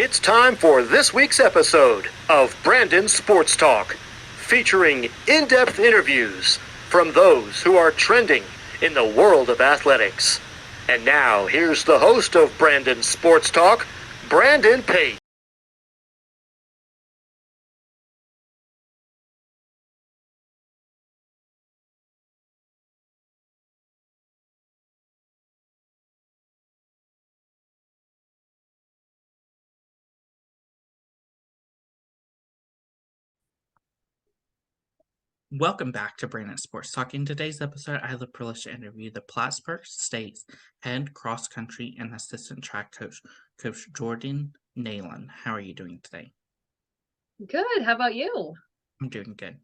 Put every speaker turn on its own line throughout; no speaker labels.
It's time for this week's episode of Brandon Sports Talk, featuring in-depth interviews from those who are trending in the world of athletics. And now, here's the host of Brandon Sports Talk, Brandon Pate.
Welcome back to Brandon Sports Talk. In today's episode, I have the privilege to interview the Plattsburgh State head cross country and assistant track coach, Coach Jordyn Naylon. How are you doing today?
Good. How about you?
I'm doing good.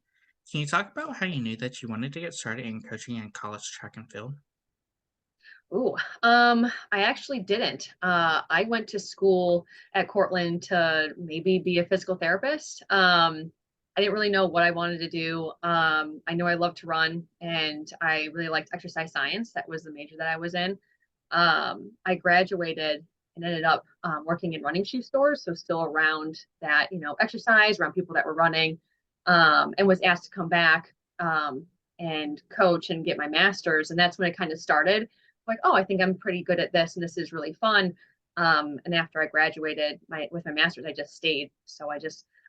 Can you talk about how you knew that you wanted to get started in coaching in college track and field?
I actually didn't. I went to school at Cortland to maybe be a physical therapist. I didn't really know what I wanted to do. I know I love to run and I really liked exercise science. That was the major that I was in. I graduated and ended up working in running shoe stores. So still around that, exercise, around people that were running, and was asked to come back and coach and get my master's. And that's when it kind of started. Like, oh, I think I'm pretty good at this and this is really fun. And after I graduated with my master's, I just stayed. So I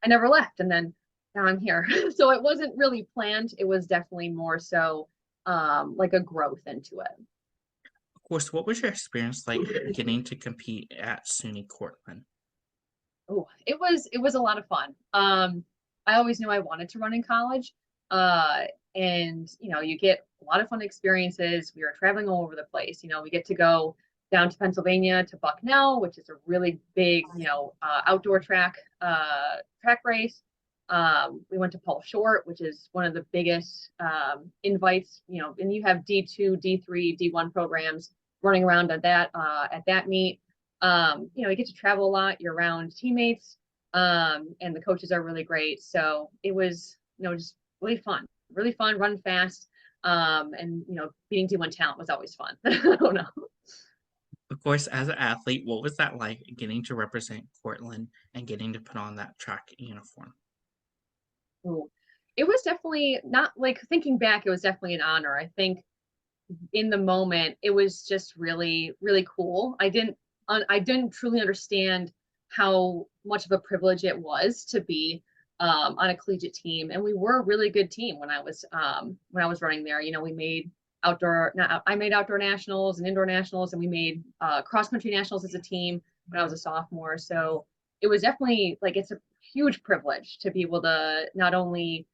never left. And then now I'm here. So it wasn't really planned. It was definitely more so like a growth into it.
Of course, what was your experience like getting to compete at SUNY Cortland?
Oh, it was a lot of fun. I always knew I wanted to run in college. And you get a lot of fun experiences. We were traveling all over the place. We get to go down to Pennsylvania to Bucknell, which is a really big, outdoor track race. We went to Paul Short, which is one of the biggest invites, and you have D2, D3, D1 programs running around at that meet. You get to travel a lot. You're around teammates, and the coaches are really great. So it was, just really fun, run fast. And beating D1 talent was always fun. I don't know.
Of course, as an athlete, what was that like getting to represent Cortland and getting to put on that track uniform?
Ooh. It was definitely not like thinking back, it was definitely an honor. I think in the moment, it was just really, really cool. I didn't truly understand how much of a privilege it was to be on a collegiate team, and we were a really good team when I was running there. We made I made outdoor nationals and indoor nationals, and we made cross country nationals as a team when I was a sophomore. So it was definitely like it's a huge privilege to be able to not only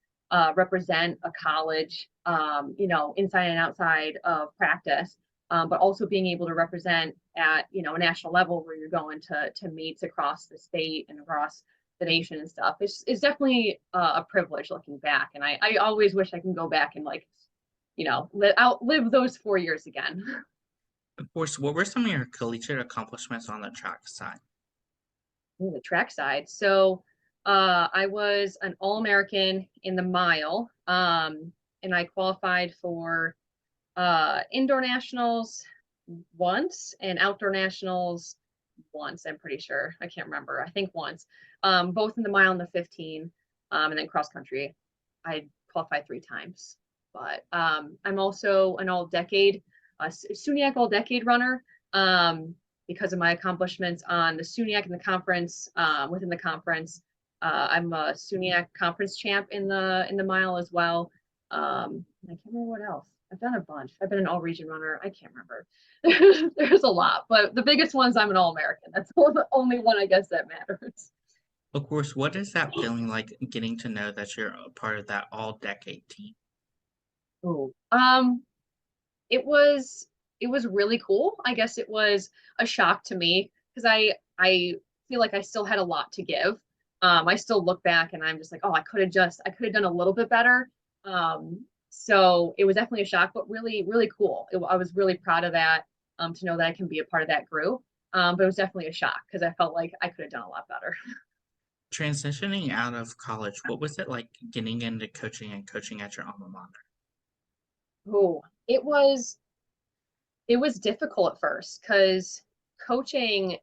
represent a college, inside and outside of practice, but also being able to represent at a national level where you're going to meets across the state and across the nation and stuff. It's definitely a privilege looking back, and I always wish I can go back and outlive those 4 years again.
Of course, what were some of your collegiate accomplishments on the track side?
The track side. So I was an All-American in the mile, and I qualified for indoor nationals once and outdoor nationals once. I'm pretty sure. I can't remember. I think once, both in the mile and the 15, and then cross country. I qualified 3 times. But I'm also an all-decade, SUNYAC all-decade runner. Because of my accomplishments on the SUNYAC and the conference, within the conference. I'm a SUNYAC conference champ in the mile as well. I can't remember what else. I've done a bunch. I've been an all-region runner. I can't remember. There's a lot, but the biggest ones, I'm an All-American. That's the only one, I guess, that matters.
Of course, what is that feeling like getting to know that you're a part of that all-decade team?
Ooh. It was really cool. I guess it was a shock to me because I feel like I still had a lot to give. I still look back and I'm just like, oh, I could have done a little bit better. So it was definitely a shock, but really, really cool. I was really proud of that, to know that I can be a part of that group. But it was definitely a shock because I felt like I could have done a lot better.
Transitioning out of college, what was it like getting into coaching and coaching at your alma mater?
Oh, it was difficult at first because coaching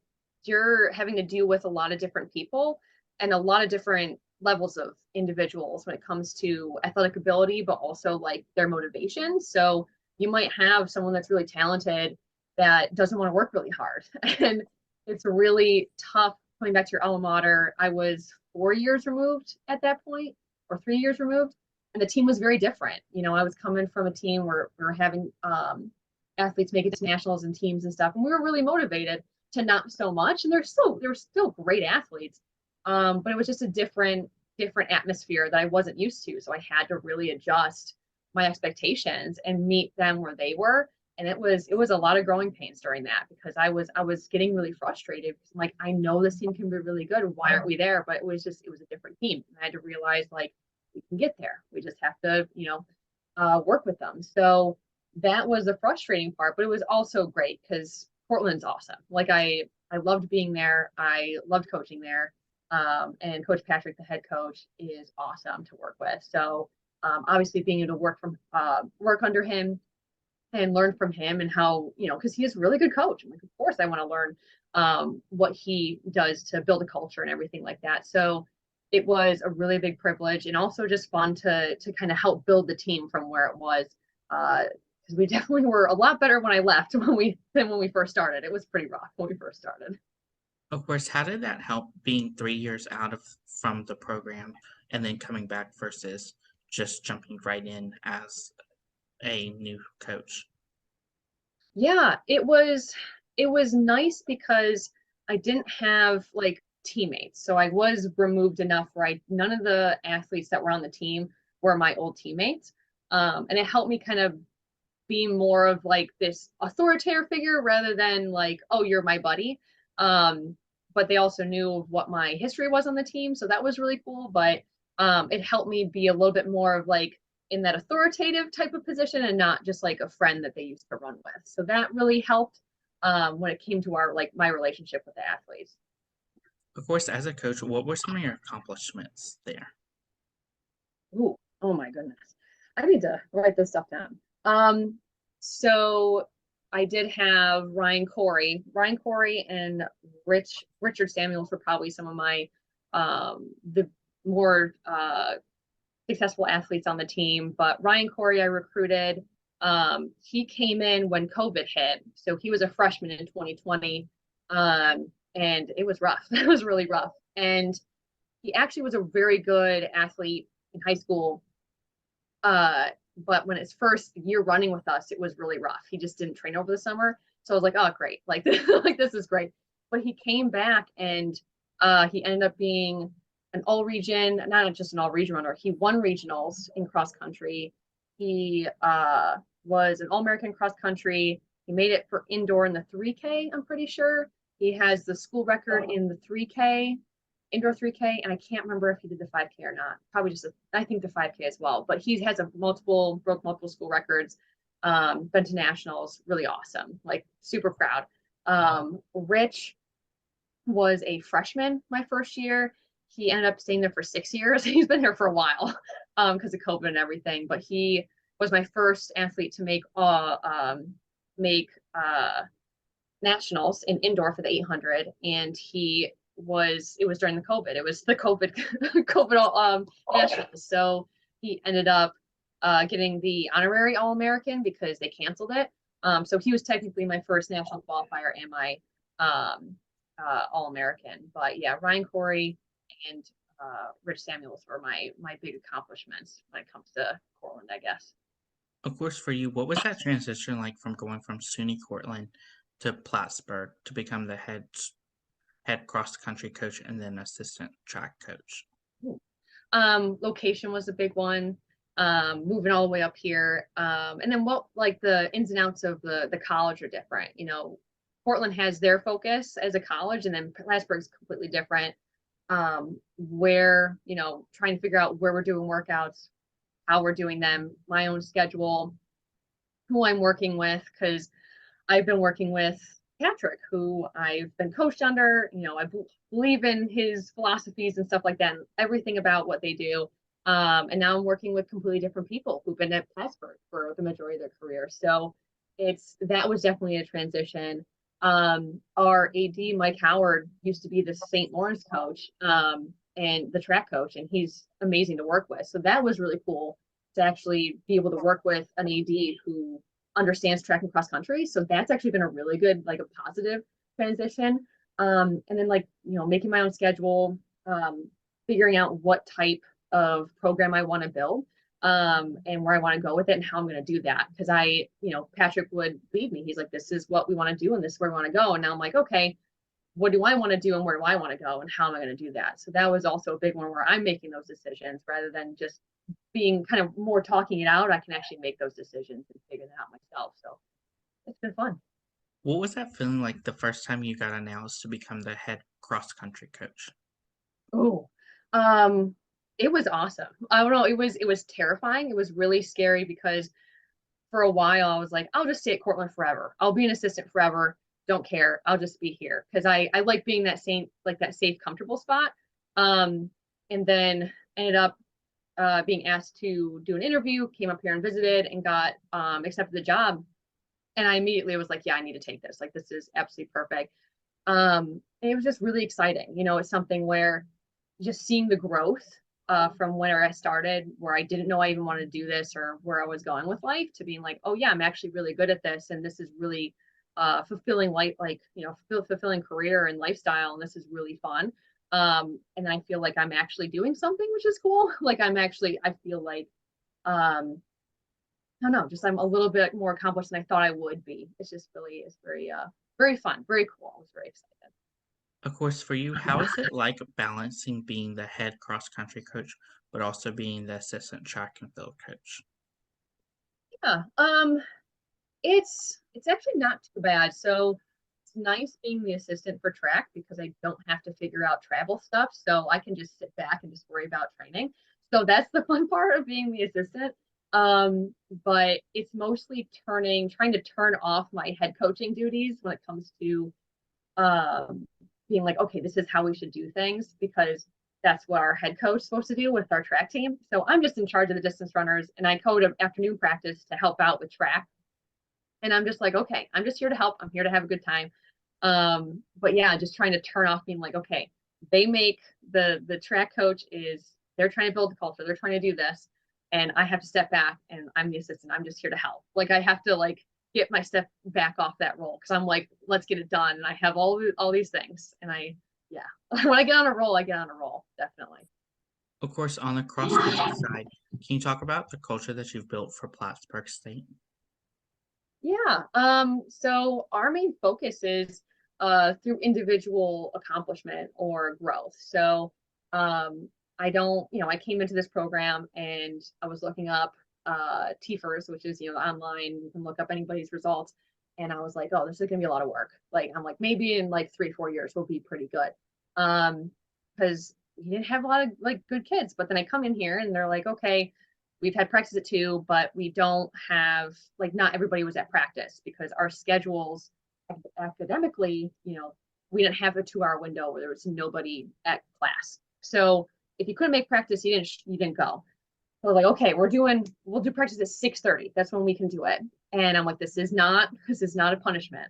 you're having to deal with a lot of different people and a lot of different levels of individuals when it comes to athletic ability, but also like their motivation. So you might have someone that's really talented that doesn't want to work really hard. And it's really tough coming back to your alma mater. I was 4 years removed at that point, or 3 years removed, and the team was very different. I was coming from a team where we were having athletes make it to nationals and teams and stuff, and we were really motivated to not so much. And they were still great athletes, but it was just a different atmosphere that I wasn't used to. So I had to really adjust my expectations and meet them where they were. And it was a lot of growing pains during that, because I was getting really frustrated, because I'm like, I know this team can be really good. Why aren't we there? But it was a different team. And I had to realize, like, we can get there. We just have to, work with them. So that was the frustrating part, but it was also great because Portland's awesome. Like, I loved being there. I loved coaching there. And Coach Patrick, the head coach, is awesome to work with. So obviously being able to work under him and learn from him, and how, because he is a really good coach. I'm like, of course I want to learn what he does to build a culture and everything like that. So it was a really big privilege, and also just fun to kind of help build the team from where it was. Because we definitely were a lot better when I left than when we first started. It was pretty rough when we first started.
Of course, how did that help being 3 years out from the program and then coming back versus just jumping right in as a new coach?
Yeah, it was nice because I didn't have like teammates. So I was removed enough where none of the athletes that were on the team were my old teammates. And it helped me kind of be more of like this authoritative figure rather than like, oh, you're my buddy. But they also knew what my history was on the team. So that was really cool. But it helped me be a little bit more of like in that authoritative type of position, and not just like a friend that they used to run with. So that really helped when it came to my relationship with the athletes.
Of course, as a coach, what were some of your accomplishments there?
Ooh, oh my goodness. I need to write this stuff down. So I did have Ryan Corey and Richard Samuels were probably some of my the more successful athletes on the team. But Ryan Corey I recruited. He came in when COVID hit, so he was a freshman in 2020, and it was rough. It was really rough, and he actually was a very good athlete in high school. But when his first year running with us, it was really rough. He just didn't train over the summer. So I was like, oh, great. Like, like this is great. But he came back, and he ended up being an all region, not just an all region runner. He won regionals in cross country. He was an all American cross country. He made it for indoor in the 3K, I'm pretty sure. He has the school record in the 3K, indoor 3K, and I can't remember if he did the 5K or not. Probably I think the 5K as well. But he has broke multiple school records, been to nationals, really awesome, like super proud. Rich was a freshman my first year. He ended up staying there for 6 years. He's been there for a while because of COVID and everything. But he was my first athlete to make nationals in indoor for the 800, and it was during the COVID. It was the COVID nationals. So he ended up getting the honorary All-American because they canceled it. So he was technically my first national qualifier and my All-American. But yeah, Ryan Corey and Rich Samuels were my big accomplishments when it comes to Portland, I guess.
Of course, for you, what was that transition like from going from SUNY Cortland to Plattsburgh to become the head cross country coach and then assistant track coach?
Location was a big one. Moving all the way up here. And then what, like, the ins and outs of the college are different. Portland has their focus as a college, and then Plattsburgh's completely different. Where, trying to figure out where we're doing workouts, how we're doing them, my own schedule, who I'm working with, because I've been working with Patrick, who I've been coached under. I believe in his philosophies and stuff like that, and everything about what they do. And now I'm working with completely different people who've been at Plattsburgh for the majority of their career. So that was definitely a transition. Our AD, Mike Howard, used to be the St. Lawrence coach, and the track coach, and he's amazing to work with. So that was really cool to actually be able to work with an AD who understands track and cross country. So that's actually been a really good, like a positive transition. And then like, making my own schedule, figuring out what type of program I want to build, and where I want to go with it and how I'm going to do that. Because Patrick would lead me. He's like, this is what we want to do and this is where we want to go. And now I'm like, okay, what do I want to do and where do I want to go and how am I going to do that? So that was also a big one where I'm making those decisions rather than just being kind of more talking it out. I can actually make those decisions and figure it out myself. So it's been fun.
What was that feeling like the first time you got announced to become the head cross country coach?
Oh, it was awesome. I don't know. It was terrifying. It was really scary because for a while I was like, I'll just stay at Cortland forever. I'll be an assistant forever. Don't care. I'll just be here because I like being that safe, comfortable spot. And then ended up being asked to do an interview. Came up here and visited and got accepted the job. And I immediately was like, yeah, I need to take this. Like this is absolutely perfect. And it was just really exciting. It's something where just seeing the growth from where I started, where I didn't know I even wanted to do this or where I was going with life, to being like, oh yeah, I'm actually really good at this, and this is really fulfilling life, like fulfilling career and lifestyle, and this is really fun. And I feel like I'm actually doing something, which is cool. Like I feel like I don't know, just I'm a little bit more accomplished than I thought I would be. It's very very fun, very cool. I was very excited.
Of course, for you, how is it like balancing being the head cross country coach, but also being the assistant track and field coach?
Yeah. It's actually not too bad. So it's nice being the assistant for track because I don't have to figure out travel stuff. So I can just sit back and just worry about training. So that's the fun part of being the assistant. But it's mostly trying to turn off my head coaching duties when it comes to um being like, okay, this is how we should do things because that's what our head coach is supposed to do with our track team. So I'm just in charge of the distance runners and I code an afternoon practice to help out with track. And I'm just like, okay, I'm just here to help. I'm here to have a good time. But yeah, just trying to turn off being like, okay, they make the track coach is they're trying to build the culture. They're trying to do this. And I have to step back and I'm the assistant. I'm just here to help. Like I have to like get my step back off that role because I'm like, let's get it done. And I have all these things. And yeah, when I get on a roll, I get on a roll, definitely.
Of course, on the cross country side, can you talk about the culture that you've built for Plattsburgh State?
Yeah. So our main focus is through individual accomplishment or growth. So I don't, I came into this program and I was looking up TFRS, which is, online, you can look up anybody's results. And I was like, oh, this is gonna be a lot of work. Like, I'm like, maybe in like 3 or 4 years we'll be pretty good. Because we didn't have a lot of like good kids. But then I come in here and they're like, okay, we've had practice at 2, but we don't have like not everybody was at practice because our schedules academically, we didn't have a 2-hour window where there was nobody at class. So if you couldn't make practice, you didn't go. So like, okay, we'll do practice at 6:30. That's when we can do it. And I'm like, this is not a punishment.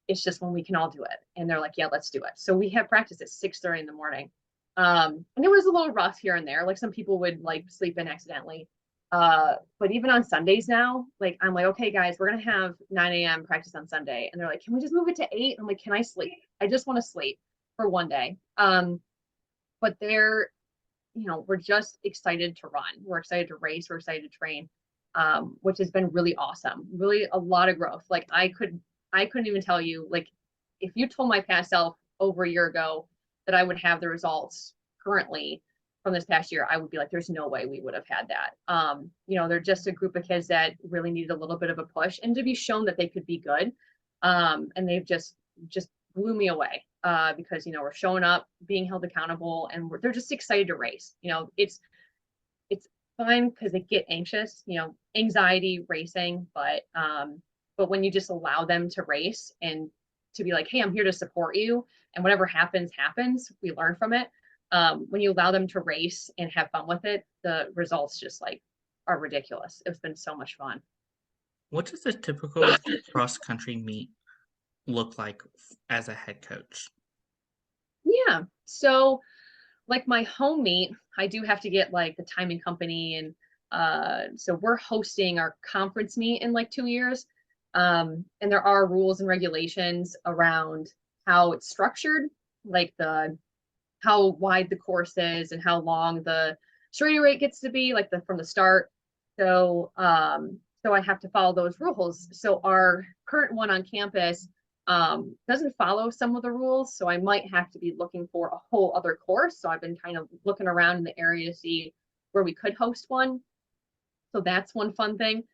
It's just when we can all do it. And they're like, yeah, let's do it. So we have practice at 6:30 in the morning. And it was a little rough here and there. Like some people would like sleep in accidentally. But even on Sundays now, like I'm like, okay, guys, we're gonna have 9 a.m. practice on Sunday. And they're like, can we just move it to 8? I'm like, can I sleep? I just want to sleep for one day. But we're just excited to run. We're excited to race. We're excited to train, which has been really awesome. Really a lot of growth. Like I couldn't even tell you, like, if you told my past self over a year ago that I would have the results currently from this past year, I would be like, there's no way we would have had that. They're just a group of kids that really needed a little bit of a push and to be shown that they could be good. And they've just blew me away because, we're showing up, being held accountable, and they're just excited to race. It's fine because they get anxious, anxiety racing, but when you just allow them to race and to be like, hey, I'm here to support you, and whatever happens, we learn from it. When you allow them to race and have fun with it, the results just like are ridiculous. It's been so much fun.
What does a typical cross country meet look like as a head coach?
Yeah. So like my home meet, I do have to get like the timing company, and so we're hosting our conference meet in like 2 years. And there are rules and regulations around how it's structured, like the how wide the course is and how long the straightaway rate gets to be, like the from the start. So I have to follow those rules. So our current one on campus doesn't follow some of the rules. So I might have to be looking for a whole other course. So I've been kind of looking around in the area to see where we could host one. So that's one fun thing,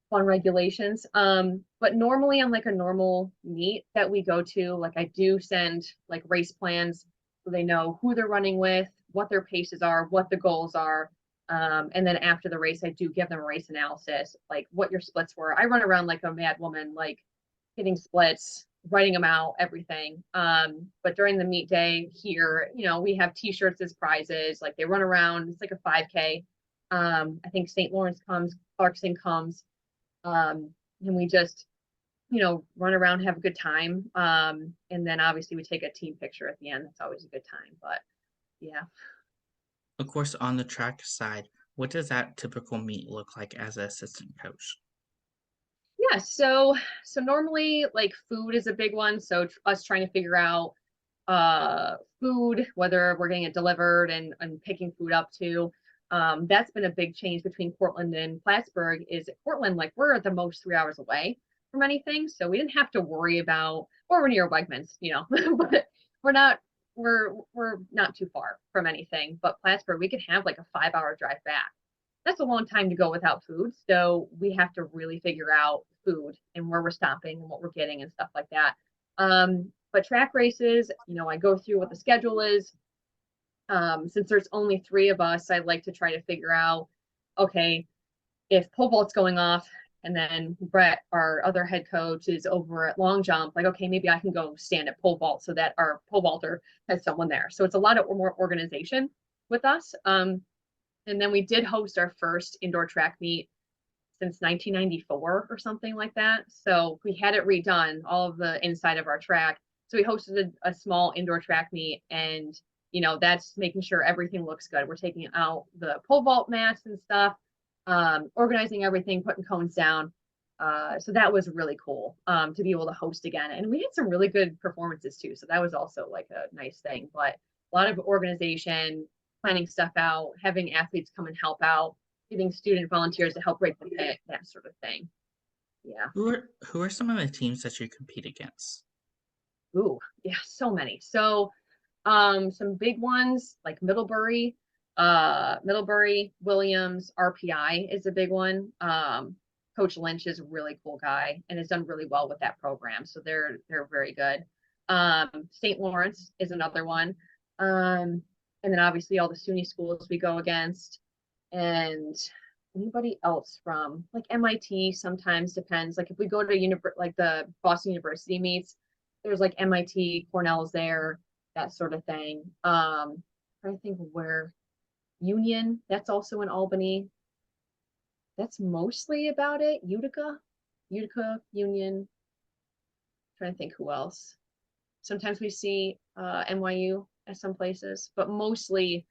fun regulations. But normally on like a normal meet that we go to, like I do send like race plans so they know who they're running with, what their paces are, what the goals are. And then after the race, I do give them a race analysis, like what your splits were. I run around like a mad woman, like hitting splits, writing them out, everything. But during the meet day here, we have t-shirts as prizes. Like they run around, it's like a 5K. I think St. Lawrence comes, Clarkson comes, and we just run around, have a good time, and then obviously we take a team picture at the end. That's always a good time. But yeah.
Of course, on the track side, what does that typical meet look like as an assistant coach?
Yeah, so normally like food is a big one, so us trying to figure out food, whether we're getting it delivered and picking food up too. That's been a big change between Portland and Plattsburgh. Is at Portland, like we're at the most 3 hours away from anything, so we didn't have to worry about, or we're near Wegmans, but we're not we're not too far from anything. But Plattsburgh, we could have like a 5 hour drive back. That's a long time to go without food, so we have to really figure out food and where we're stopping and what we're getting and stuff like that. But track races, I go through what the schedule is. Since there's only 3 of us, I'd like to try to figure out, okay, if pole vault's going off and then Brett, our other head coach, is over at long jump, like, okay, maybe I can go stand at pole vault so that our pole vaulter has someone there. So it's a lot of more organization with us. And then we did host our first indoor track meet since 1994 or something like that. So we had it redone, all of the inside of our track. So we hosted a small indoor track meet, and that's making sure everything looks good. We're taking out the pole vault mats and stuff, organizing everything, putting cones down. So that was really cool to be able to host again. And we had some really good performances too. So that was also like a nice thing. But a lot of organization, planning stuff out, having athletes come and help out, getting student volunteers to help break the pit, that sort of thing. Yeah.
Who are some of the teams that you compete against?
Ooh, yeah, so many. So some big ones like Middlebury, Williams, RPI is a big one. Coach Lynch is a really cool guy and has done really well with that program. So they're very good. St. Lawrence is another one. And then obviously all the SUNY schools we go against, and anybody else from like MIT sometimes depends. Like if we go to like the Boston University meets, there's like MIT, Cornell's there, that sort of thing. Trying to think of where Union, that's also in Albany. That's mostly about it. Utica, Union. Trying to think who else. Sometimes we see NYU at some places, but mostly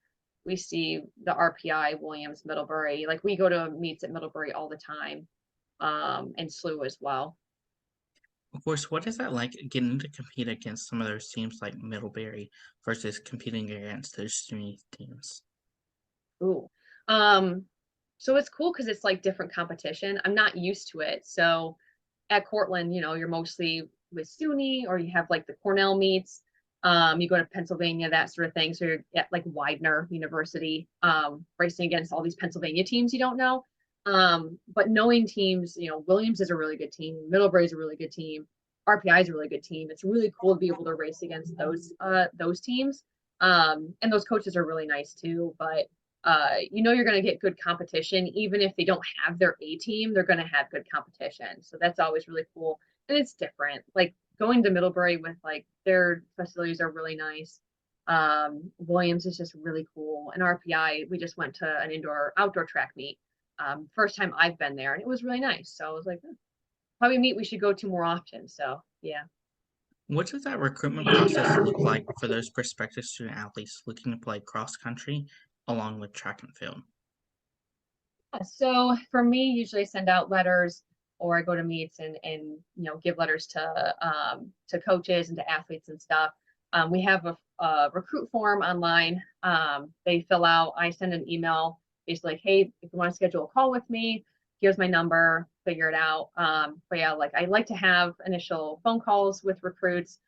we see the RPI, Williams, Middlebury. Like we go to meets at Middlebury all the time, and SLU as well.
Of course, what is that like getting to compete against some of those teams like Middlebury versus competing against those SUNY teams?
Ooh. So it's cool because it's like different competition. I'm not used to it. So at Cortland, you're mostly with SUNY, or you have like the Cornell meets. You go to Pennsylvania, that sort of thing. So you're at like Widener University, racing against all these Pennsylvania teams you don't know. But knowing teams, Williams is a really good team, Middlebury is a really good team, RPI is a really good team. It's really cool to be able to race against those teams. And those coaches are really nice too. But you're going to get good competition, even if they don't have their A team, they're going to have good competition. So that's always really cool. And it's different. Like going to Middlebury with like their facilities are really nice. Williams is just really cool. And RPI, we just went to an outdoor track meet. First time I've been there, and it was really nice. So I was like, probably meet we should go to more often. So yeah.
What does that recruitment process look like for those prospective student athletes looking to play cross country along with track and field?
So for me, usually I send out letters or I go to meets and give letters to coaches and to athletes and stuff. We have a recruit form online. They fill out. I send an email basically like, hey, if you want to schedule a call with me, here's my number. Figure it out. But yeah, like I like to have initial phone calls with recruits.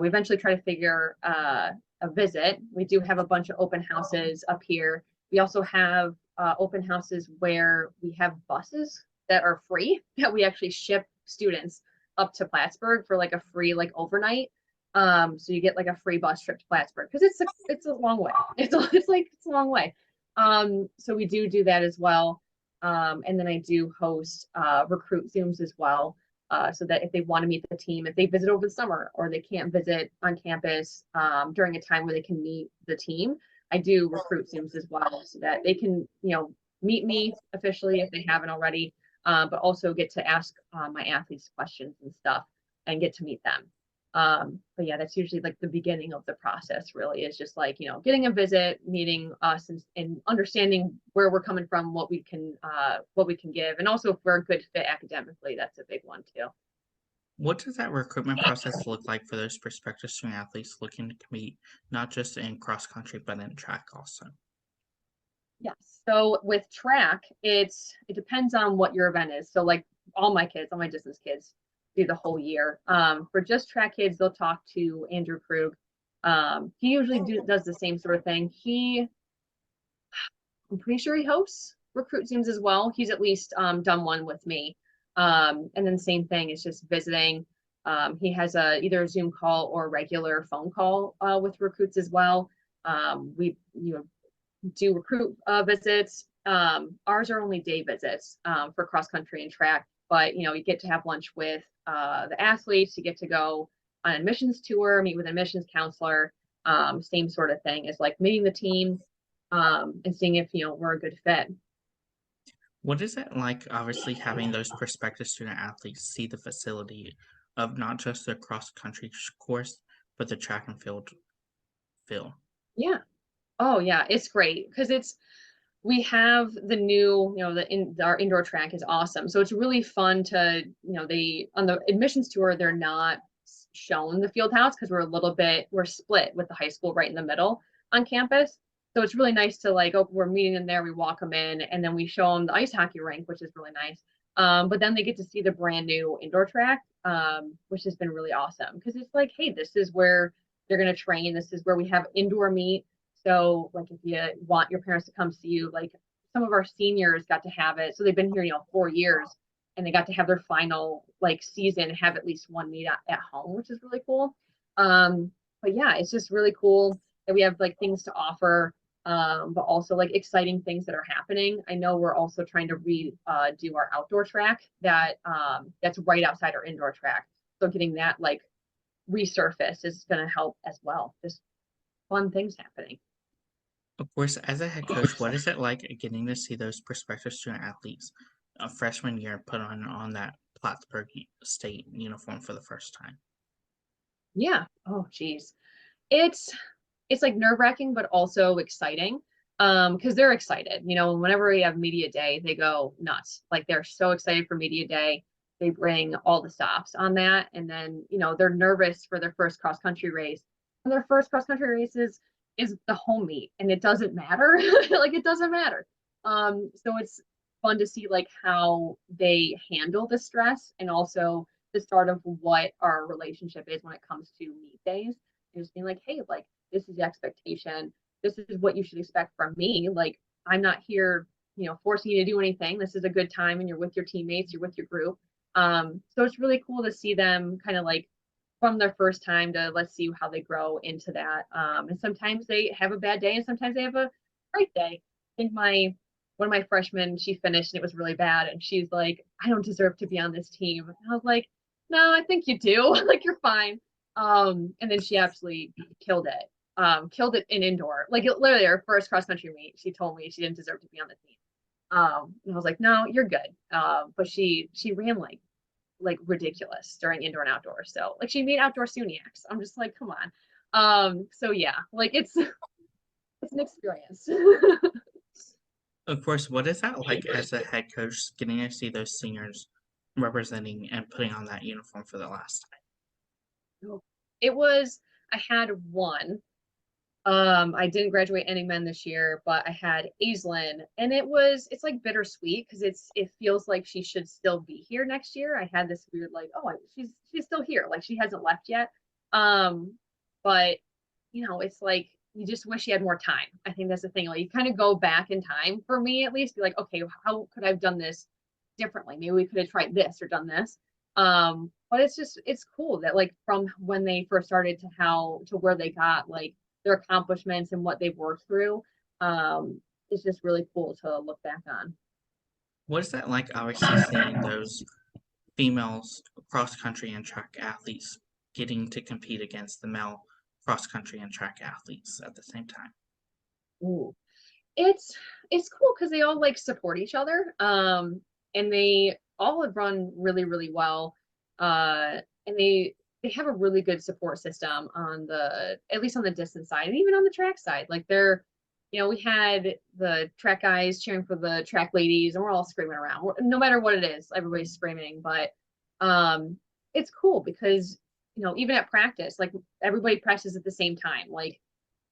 We eventually try to figure a visit. We do have a bunch of open houses up here. We also have open houses where we have buses that are free that we actually ship students up to Plattsburgh for like a free like overnight. So you get like a free bus trip to Plattsburgh because it's a long way. It's a long way. So we do that as well. And then I do host recruit Zooms as well. So that if they want to meet the team, if they visit over the summer or they can't visit on campus during a time where they can meet the team, I do recruit Zooms as well so that they can, meet me officially if they haven't already, but also get to ask my athletes questions and stuff and get to meet them. But yeah, that's usually like the beginning of the process really is just like, getting a visit, meeting us and understanding where we're coming from, what we can give. And also if we're a good fit academically, that's a big one too.
What does that recruitment process look like for those prospective student athletes looking to compete not just in cross country but in track also?
Yes. So with track, it depends on what your event is. So like all my distance kids do the whole year. For just track kids, they'll talk to Andrew Krug. He usually does the same sort of thing. I'm pretty sure he hosts recruit teams as well. He's at least done one with me. And then same thing, it's just visiting. He has either a Zoom call or a regular phone call with recruits as well. We do recruit visits. Ours are only day visits for cross country and track, but you get to have lunch with the athletes. You get to go on an admissions tour, meet with an admissions counselor. Same sort of thing as like meeting the team and seeing if we're a good fit.
What is it like, obviously, having those prospective student athletes see the facility of not just the cross country course, but the track and field?
Yeah. Oh yeah, it's great because we have the new, our indoor track is awesome. So it's really fun to, they on the admissions tour, they're not shown the field house because we're split with the high school right in the middle on campus. So it's really nice to like, oh, we're meeting them there, we walk them in, and then we show them the ice hockey rink, which is really nice. But then they get to see the brand new indoor track, which has been really awesome because it's like, hey, this is where they're going to train. This is where we have indoor meet. So like if you want your parents to come see you, like some of our seniors got to have it. So they've been here, 4 years and they got to have their final like season, have at least one meet at home, which is really cool. But yeah, it's just really cool that we have like things to offer, but also like exciting things that are happening. I know we're also trying to do our outdoor track that's right outside our indoor track. So getting that like resurface is going to help as well. Just fun things happening.
Of course, as a head coach, what is it like getting to see those prospective student athletes a freshman year put on that Plattsburgh State uniform for the first time?
Yeah. Oh, geez. It's it's like nerve-wracking, but also exciting. Because they're excited. Whenever we have media day, they go nuts. Like they're so excited for media day. They bring all the stops on that. And then, they're nervous for their first cross-country race. And their first cross-country race is the home meet. And it doesn't matter. Like it doesn't matter. So it's fun to see like how they handle the stress and also the start of what our relationship is when it comes to meet days. And just being like, hey, like this is the expectation. This is what you should expect from me. Like I'm not here, forcing you to do anything. This is a good time and you're with your teammates, you're with your group. So it's really cool to see them kind of like from their first time to let's see how they grow into that. And sometimes they have a bad day and sometimes they have a great day. I think one of my freshmen, she finished and it was really bad. And she's like, I don't deserve to be on this team. And I was like, no, I think you do. Like you're fine. And then she absolutely killed it in indoor. Like literally her first cross country meet, she told me she didn't deserve to be on the team. And I was like, no, you're good. But she ran like like ridiculous during indoor and outdoor. So like she made outdoor suniacs. I'm just like, come on. So yeah, like it's an experience.
Of course, what is that like as a head coach, getting to see those seniors representing and putting on that uniform for the last time?
It was, I had one. I didn't graduate any men this year, but I had Aislinn, and it's like bittersweet because it feels like she should still be here next year. I had this weird like, oh, she's still here, like she hasn't left yet. But it's like you just wish you had more time. I think that's the thing. Like you kind of go back in time for me at least, be like, okay, how could I have done this differently? Maybe we could have tried this or done this. But it's cool that like from when they first started to where they got like their accomplishments and what they've worked through. It's just really cool to look back on.
What is that like, obviously, seeing those females cross country and track athletes getting to compete against the male cross country and track athletes at the same time?
Ooh. It's cool because they all like support each other. And they all have run really, really well. And they have a really good support system at least on the distance side and even on the track side. Like we had the track guys cheering for the track ladies and we're all screaming around. No matter what it is, everybody's screaming. But it's cool because, even at practice, like everybody practices at the same time. Like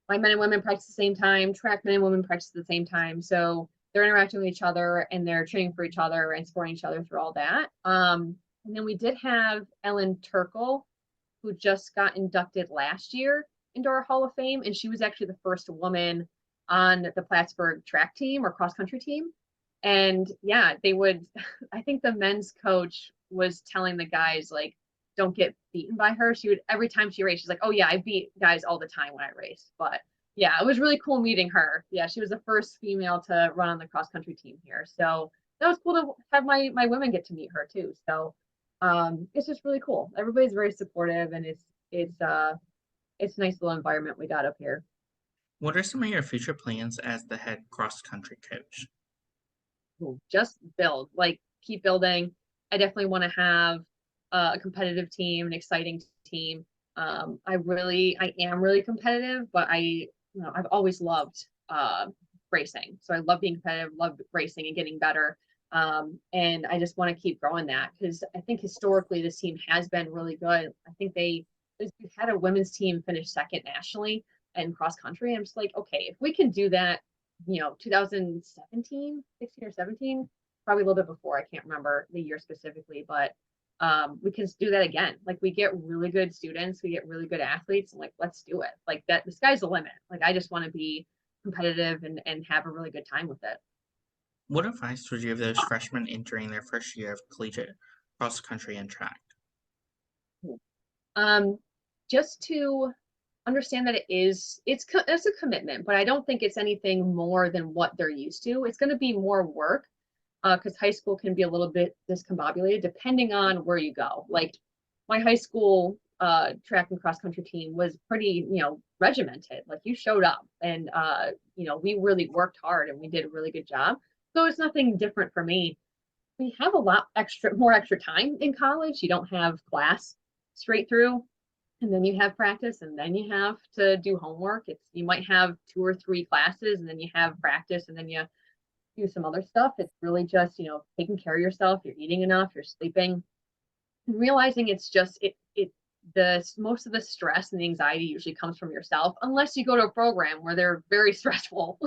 my men and women practice at the same time, track men and women practice at the same time. So they're interacting with each other and they're cheering for each other and supporting each other through all that. And then we did have Ellen Turkle, who just got inducted last year into our Hall of Fame. And she was actually the first woman on the Plattsburgh track team or cross country team. And yeah, I think the men's coach was telling the guys, like, don't get beaten by her. She would, every time she raced, she's like, oh yeah, I beat guys all the time when I raced. But yeah, it was really cool meeting her. Yeah, she was the first female to run on the cross country team here. So that was cool to have my women get to meet her too. So it's just really cool. Everybody's very supportive and it's a nice little environment we got up here.
What are some of your future plans as the head cross country coach?
Just build, like keep building. I definitely want to have a competitive team, an exciting team. I am really competitive, but I've always loved racing. So I love being competitive, love racing and getting better. And I just want to keep growing that because I think historically this team has been really good. I think we've had a women's team finish second nationally in cross country. I'm just like, okay, if we can do that, 2017, 16 or 17, probably a little bit before. I can't remember the year specifically, but we can do that again. Like we get really good students, we get really good athletes, and like let's do it. Like that, the sky's the limit. Like I just want to be competitive and have a really good time with it.
What advice would you give those freshmen entering their first year of collegiate cross country and track?
Just to understand that it's a commitment, but I don't think it's anything more than what they're used to. It's going to be more work because high school can be a little bit discombobulated depending on where you go. Like my high school track and cross country team was pretty, regimented. Like you showed up and, we really worked hard and we did a really good job. So it's nothing different for me. We have more extra time in college. You don't have class straight through and then you have practice and then you have to do homework. You might have 2 or 3 classes and then you have practice and then you do some other stuff. It's really just, taking care of yourself. You're eating enough, you're sleeping, and realizing it's just most of the stress and the anxiety usually comes from yourself, unless you go to a program where they're very stressful.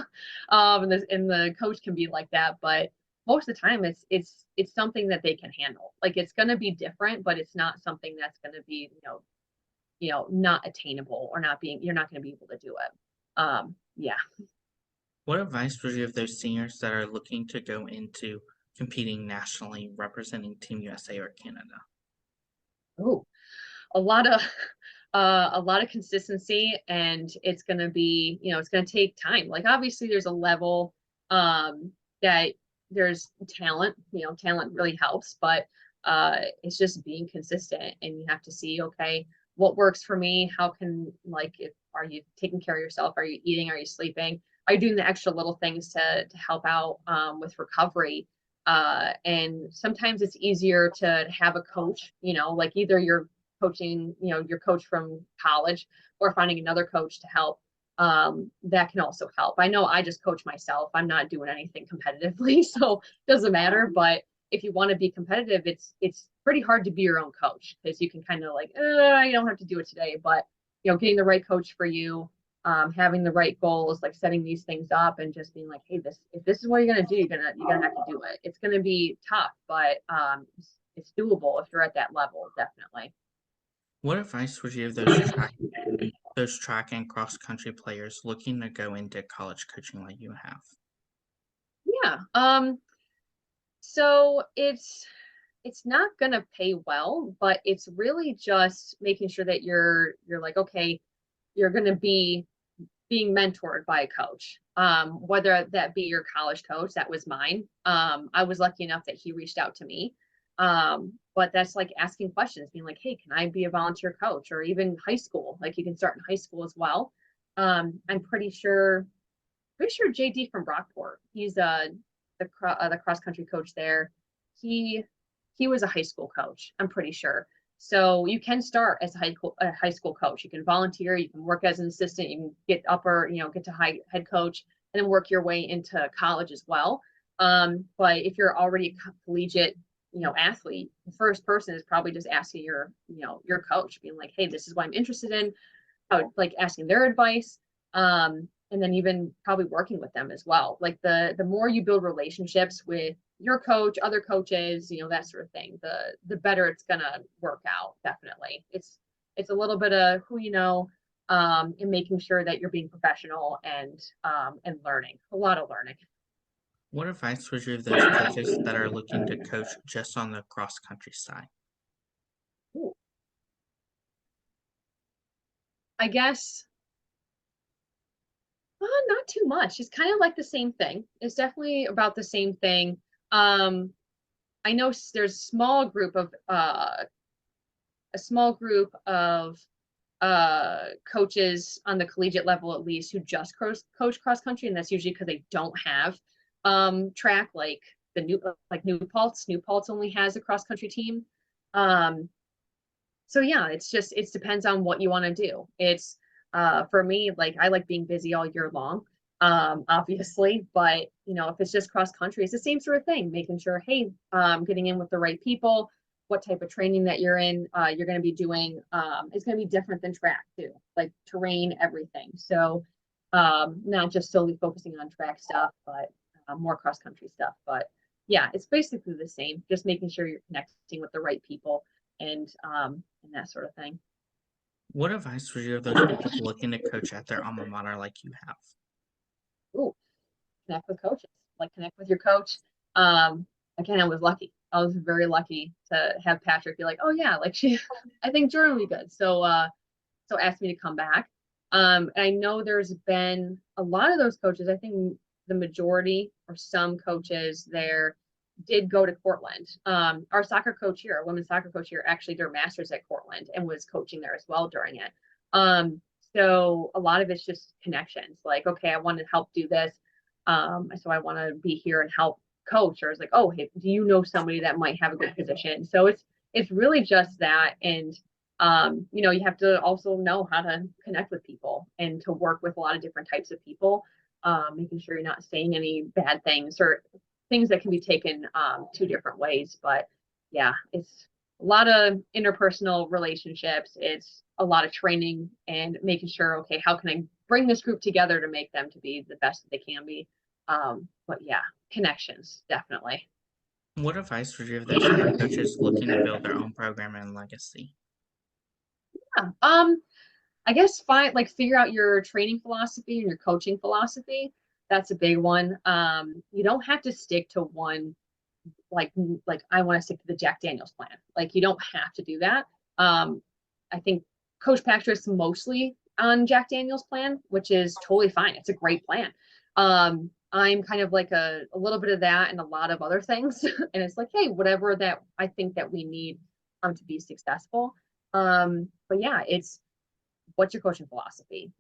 And the coach can be like that, but most of the time it's something that they can handle. Like it's going to be different, but it's not something that's going to be, not attainable or you're not going to be able to do it. Yeah.
What advice would you give those seniors that are looking to go into competing nationally, representing Team USA or Canada?
Oh, a lot of a lot of consistency, and it's going to be, it's going to take time. Like obviously there's a level that there's talent, talent really helps, but it's just being consistent, and you have to see, okay, what works for me? How can, like, are you taking care of yourself? Are you eating? Are you sleeping? Are you doing the extra little things to help out with recovery? And sometimes it's easier to have a coach, like either you're coaching, your coach from college or finding another coach to help. That can also help. I know I just coach myself. I'm not doing anything competitively, so it doesn't matter. But if you want to be competitive, it's pretty hard to be your own coach because you can kind of like, you don't have to do it today, but getting the right coach for you, having the right goals, like setting these things up and just being like, hey, if this is what you're gonna do, you're gonna have to do it. It's gonna be tough, but it's doable if you're at that level, definitely.
What advice would you give those track and cross country players looking to go into college coaching like you have?
Yeah. So it's not gonna pay well, but it's really just making sure that you're like, okay, you're gonna be being mentored by a coach, whether that be your college coach. That was mine. I was lucky enough that he reached out to me. But that's like asking questions, being like, hey, can I be a volunteer coach? Or even high school, like you can start in high school as well. I'm pretty sure JD from Brockport, he's the cross country coach there. He was a high school coach, I'm pretty sure. So you can start as a high school coach. You can volunteer, you can work as an assistant, you can get get to high head coach, and then work your way into college as well. But if you're already a collegiate, athlete, the first person is probably just asking your coach, being like, hey, this is what I'm interested in. I would like asking their advice. And then even probably working with them as well. Like the more you build relationships with your coach, other coaches, that sort of thing, the better it's gonna work out. Definitely, it's a little bit of who you know, and making sure that you're being professional and learning a lot of learning.
What advice would you give those coaches that are looking to coach just on the cross country side?
Ooh. I guess not too much. It's kind of like the same thing. It's definitely about the same thing. I know there's a small group of coaches on the collegiate level at least who just coach cross country, and that's usually because they don't have track like New Paltz only has a cross country team. Um, so yeah, it depends on what you want to do. It's for me, like I like being busy all year long, obviously, but if it's just cross country, it's the same sort of thing, making sure, hey, getting in with the right people, what type of training that you're going to be doing. It's going to be different than track too, like terrain, everything. So not just solely focusing on track stuff, but more cross country stuff. But yeah, it's basically the same, just making sure you're connecting with the right people and that sort of thing.
What advice would you give those people looking to coach at their alma mater like you have?
Ooh, connect with coaches, like connect with your coach. Again, I was lucky. I was very lucky to have Patrick be like, oh yeah, like I think Jordyn will be good. So asked me to come back. And I know there's been a lot of those coaches. I think the majority or some coaches there did go to Cortland. Our soccer coach here, our women's soccer coach here, actually did her master's at Cortland and was coaching there as well during it. So a lot of it's just connections. Like, okay, I want to help do this. So I want to be here and help coach. Or it's like, oh, hey, do you know somebody that might have a good position? So it's really just that. And you have to also know how to connect with people and to work with a lot of different types of people, making sure you're not saying any bad things or things that can be taken two different ways. But yeah, it's a lot of interpersonal relationships. It's a lot of training and making sure, okay, how can I bring this group together to make them to be the best that they can be? But yeah, connections, definitely.
What advice would you give those head coaches looking to build their own program and legacy?
Yeah. I guess figure out your training philosophy and your coaching philosophy. That's a big one. You don't have to stick to one like I want to stick to the Jack Daniels plan. Like you don't have to do that. I think Coach Patrick's mostly on Jack Daniels plan, which is totally fine. It's a great plan. I'm kind of like a little bit of that and a lot of other things. And it's like, hey, whatever that I think that we need to be successful. But yeah, it's what's your coaching philosophy?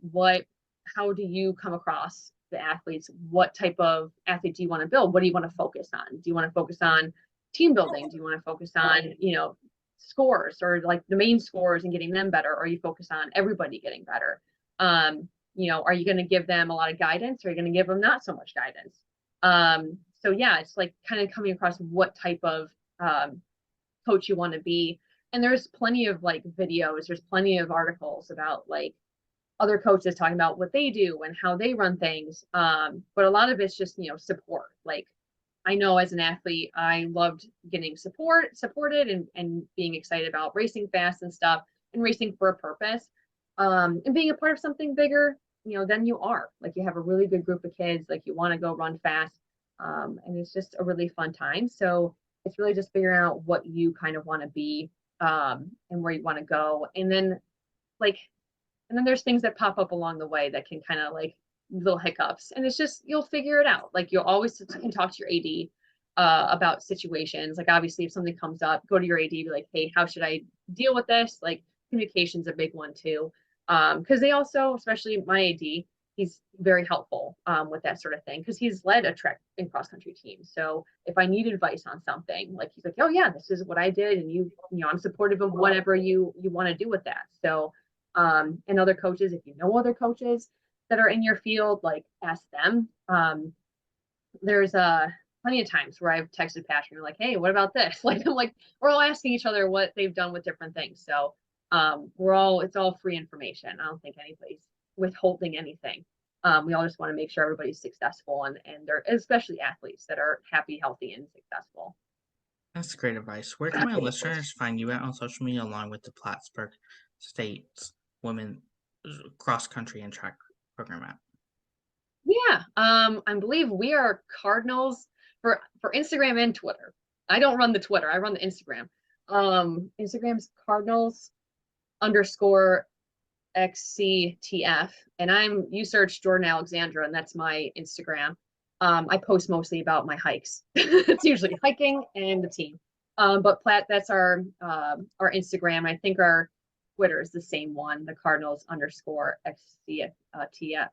how do you come across the athletes? What type of athlete do you want to build? What do you want to focus on? Do you want to focus on team building? Do you want to focus on, scores, or like the main scores and getting them better? Or you focus on everybody getting better? Are you going to give them a lot of guidance, or are you going to give them not so much guidance? So yeah, it's like kind of coming across what type of coach you want to be. And there's plenty of like videos, there's plenty of articles about like other coaches talking about what they do and how they run things. But a lot of it's just, support. Like, I know as an athlete, I loved getting supported and being excited about racing fast and stuff, and racing for a purpose, and being a part of something bigger, than you are. Like, you have a really good group of kids, like you want to go run fast. And it's just a really fun time. So it's really just figuring out what you kind of want to be, and where you want to go. And then there's things that pop up along the way that can kind of like little hiccups, and it's just, you'll figure it out. Like, you'll always can talk to your AD about situations. Like, obviously if something comes up, go to your AD, be like, hey, how should I deal with this? Like, communication's a big one too. Because they also, especially my AD, he's very helpful with that sort of thing, because he's led a track and cross country team. So if I need advice on something, like, he's like, oh yeah, this is what I did, and I'm supportive of whatever you want to do with that. So and other coaches, if you know other coaches that are in your field, like, ask them. There's plenty of times where I've texted Patrick and like, hey, what about this? Like, I'm like, we're all asking each other what they've done with different things. So it's all free information. I don't think anybody's withholding anything. We all just want to make sure everybody's successful, and they're, especially athletes, that are happy, healthy, and successful.
That's great advice. Where can my listeners find you at on social media, along with the Plattsburgh State's women cross country and track program at?
Yeah, I believe we are Cardinals for Instagram and Twitter. I don't run the Twitter, I run the Instagram. Instagram's Cardinals _XCTF, and you search Jordyn Alexandra, and that's my Instagram. I post mostly about my hikes. It's usually hiking and the team. But that's our Instagram. I think our Twitter is the same one, the Cardinals _XCTF, or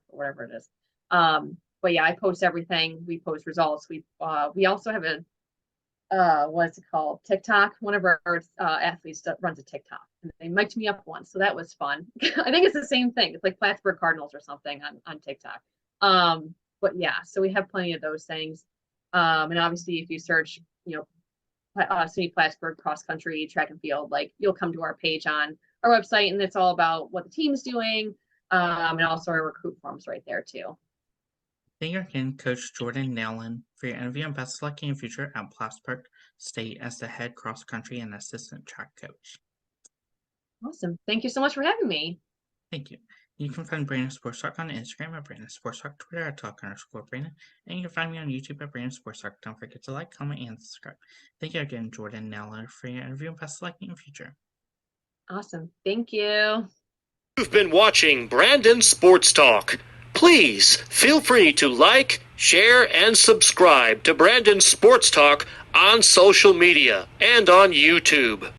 whatever it is. But yeah, I post everything. We post results. We also have a what's it called? TikTok. One of our athletes runs a TikTok, and they mic'd me up once, so that was fun. I think it's the same thing. It's like Plattsburgh Cardinals or something on TikTok. But yeah, so we have plenty of those things. And obviously, if you search, City Plattsburgh cross country, track and field, like, you'll come to our page on our website, and it's all about what the team's doing, and also our recruit forms right there too.
Thank you again, Coach Jordyn Naylon, for your interview, and best of luck in your future at Plattsburgh State as the head cross country and assistant track coach.
Awesome. Thank you so much for having me.
Thank you. You can find Brandon Sports Talk on Instagram at Brandon Sports Talk, Twitter at Talk_Brandon, and you can find me on YouTube at Brandon Sports Talk. Don't forget to like, comment, and subscribe. Thank you again, Jordyn Naylon, for your interview, and best of luck in your future.
Awesome. Thank you.
You've been watching Brandon Sports Talk. Please feel free to like, share, and subscribe to Brandon Sports Talk on social media and on YouTube.